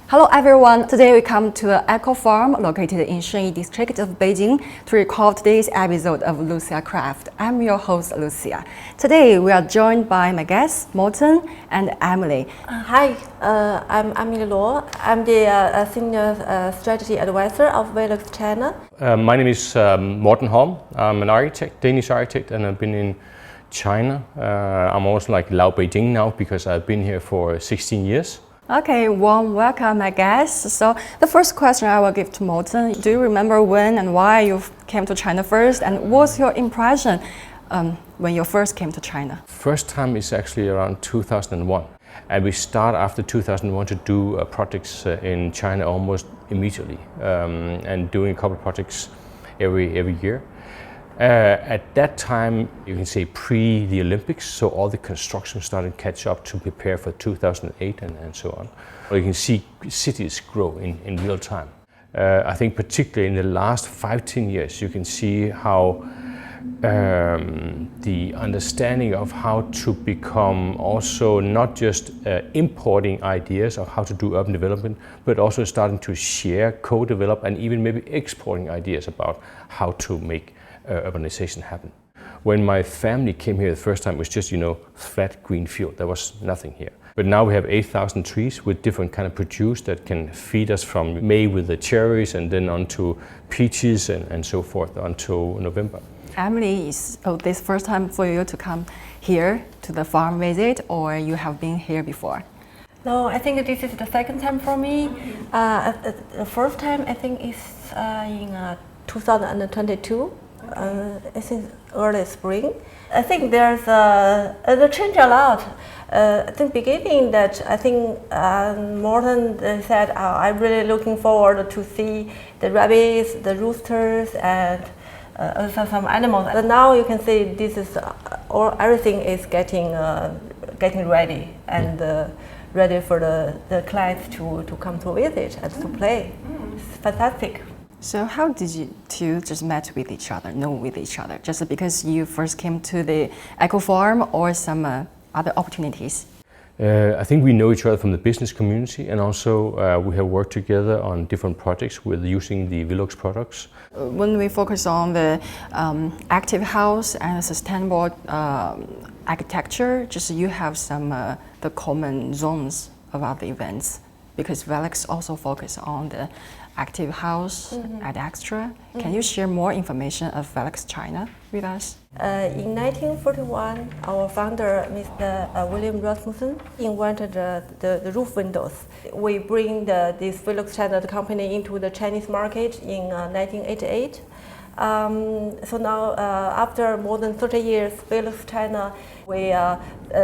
Hello everyone, today we come to the Eco Farm located in Shenyi district of Beijing to record today's episode of Lucia Craft. I'm your host Lucia. Today we are joined by my guests Morten and Emily. Hi, I'm Emily Luo. I'm the Senior Strategy Advisor of Velux China. My name is Morten Holm. I'm an architect, Danish architect, and I've been in China. I'm also like Lao Beijing now because I've been here for 16 years. Okay, warm welcome, my guests. So the first question I will give to Morten. Do you remember when and why you came to China first, and what's your impression when you first came to China? First time is actually around 2001, and we start after 2001 to do projects in China almost immediately, and doing a couple of projects every year. At that time, you can say pre the Olympics, so all the construction started to catch up to prepare for 2008 and so on. You can see cities grow in real time. I think particularly in the last 5-10 years, you can see how the understanding of how to become also not just importing ideas of how to do urban development, but also starting to share, co-develop, and even maybe exporting ideas about how to make urbanization happen. When my family came here the first time, it was just, flat green field. There was nothing here. But now we have 8,000 trees with different kind of produce that can feed us from May with the cherries and then on to peaches and so forth until November. Emily, is this first time for you to come here to the farm visit, or you have been here before? No, I think this is the second time for me. The first time I think is in 2022. I think early spring. I think there's the change a lot. At the beginning, that I think Morten said, I'm really looking forward to see the rabbits, the roosters, and some animals. But now you can see this is everything is getting ready and ready for the clients to come to visit and to play. It's fantastic. So how did you two just met with each other, know with each other? Just because you first came to the Eco Farm or some other opportunities? I think we know each other from the business community, and also we have worked together on different projects with using the Velux products. When we focus on the active house and sustainable architecture, just you have some the common zones about the events, because Velux also focus on the active house at Extra. Can you share more information of Velux China with us? In 1941, our founder, Mr. William Rasmussen, invented the roof windows. We bring this Velux China company into the Chinese market in 1988. So now, after more than 30 years, Velux China, we are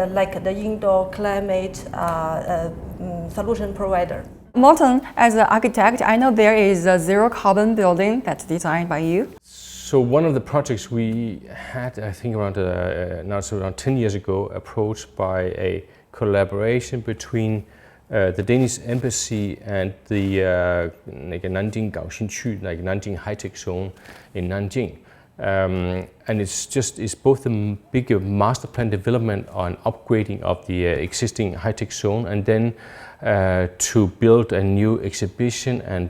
like the indoor climate solution provider. Morten, as an architect, I know there is a zero carbon building that's designed by you. So one of the projects we had, I think around 10 years ago, approached by a collaboration between the Danish embassy and the Nanjing Gaoxinqu, like Nanjing high-tech zone in Nanjing. And it's both a bigger master plan development on upgrading of the existing high-tech zone, and then to build a new exhibition and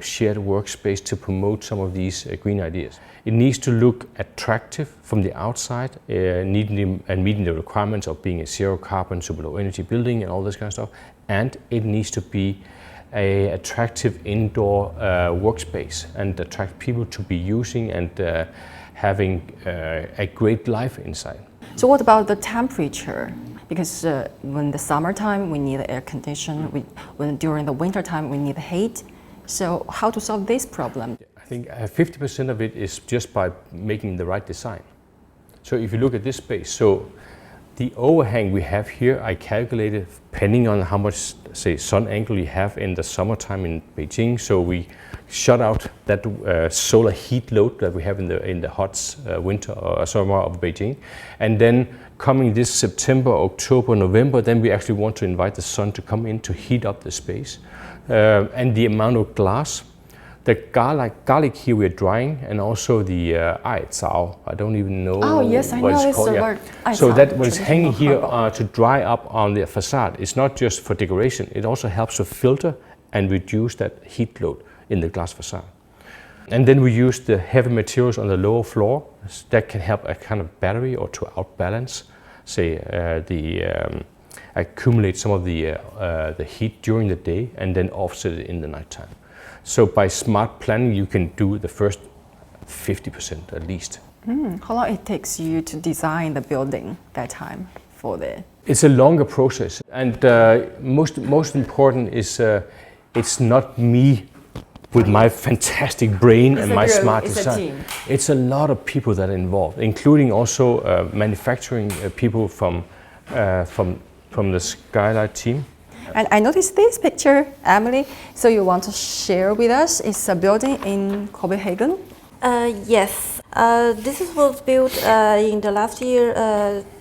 shared workspace to promote some of these green ideas. It needs to look attractive from the outside, meeting the requirements of being a zero carbon, super low energy building and all this kind of stuff. And it needs to be an attractive indoor workspace and attract people to be using and having a great life inside. So what about the temperature? Because when the summertime we need air condition, when during the winter time we need heat. So how to solve this problem? I think 50% of it is just by making the right design. So if you look at this space, so the overhang we have here, I calculated depending on how much, say, sun angle you have in the summertime in Beijing. So we shut out that solar heat load that we have in the hot winter or summer of Beijing. And then coming this September, October, November, then we actually want to invite the sun to come in to heat up the space. And the amount of glass the garlic here we're drying, and also the aizao. I don't even know. Oh yes, I what know it's it's called. the Yeah. word. So aizao, that what is hanging here traditional to dry up on the facade. It's not just for decoration. It also helps to filter and reduce that heat load in the glass facade. And then we use the heavy materials on the lower floor that can help a kind of battery or to outbalance, say, accumulate some of the heat during the day and then offset it in the nighttime. So by smart planning, you can do the first 50% at least. How long it takes you to design the building that time for the? It's a longer process, and most important is it's not me with my fantastic brain and my smart design. It's a lot of people that are involved, including also manufacturing people from the Skylight team. And I noticed this picture, Emily. So you want to share with us? It's a building in Copenhagen. Yes, this was built in the last year,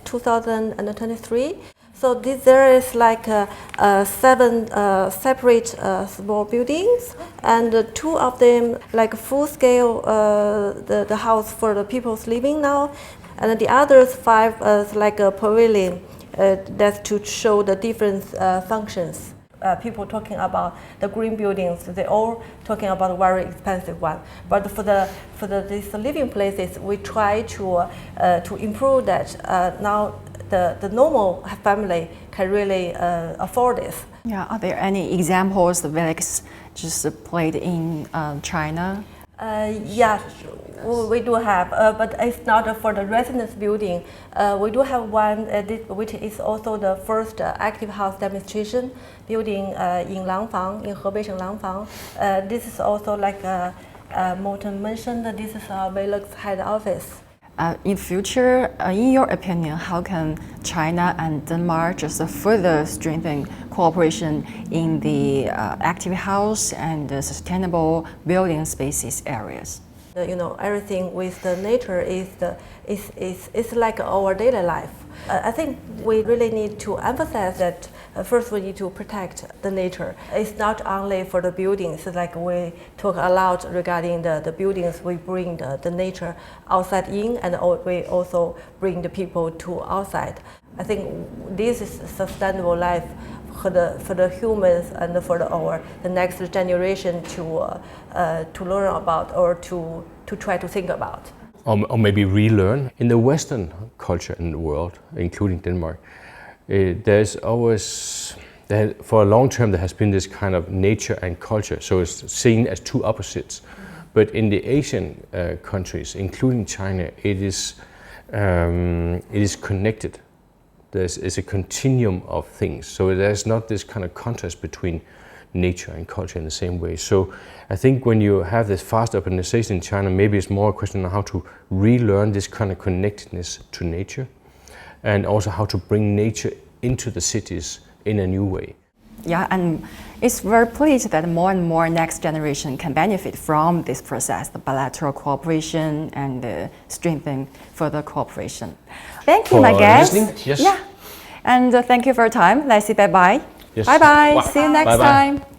2023. So there is like 7 separate small buildings, and 2 of them like full scale, the house for the people's living now, and the others 5 is like a pavilion. That's to show the different functions. People talking about the green buildings, they all talking about a very expensive one. But for these living places, we try to improve that. Now the normal family can really afford this. Yeah. Are there any examples the Felix just played in China? Yeah, we do have, but it's not for the residence building. We do have one which is also the first active house demonstration building in Langfang, in Hebei Langfang. This is also like Morten mentioned, this is our Velux head office. In future, in your opinion, how can China and Denmark just further strengthen cooperation in the active house and the sustainable building spaces areas? You know, everything with the nature is like our daily life. I think we really need to emphasize that first we need to protect the nature. It's not only for the buildings, like we talk a lot regarding the buildings, we bring the nature outside in, and we also bring the people to outside. I think this is sustainable life for the humans and for the next generation to learn about or to try to think about. Or maybe relearn. In the Western culture in the world, including Denmark, there's always, for a long term, there has been this kind of nature and culture, so it's seen as 2 opposites. But in the Asian countries, including China, it is connected. It's a continuum of things, so there's not this kind of contrast between nature and culture in the same way. So I think when you have this fast urbanization in China, maybe it's more a question of how to relearn this kind of connectedness to nature, and also how to bring nature into the cities in a new way. Yeah, and it's very pleased that more and more next generation can benefit from this process, the bilateral cooperation and strengthening further cooperation. Thank you, my guest. Yes. Yeah, and thank you for your time. Let's say bye-bye. Yes. Bye-bye. Wow. See you next Bye-bye. time.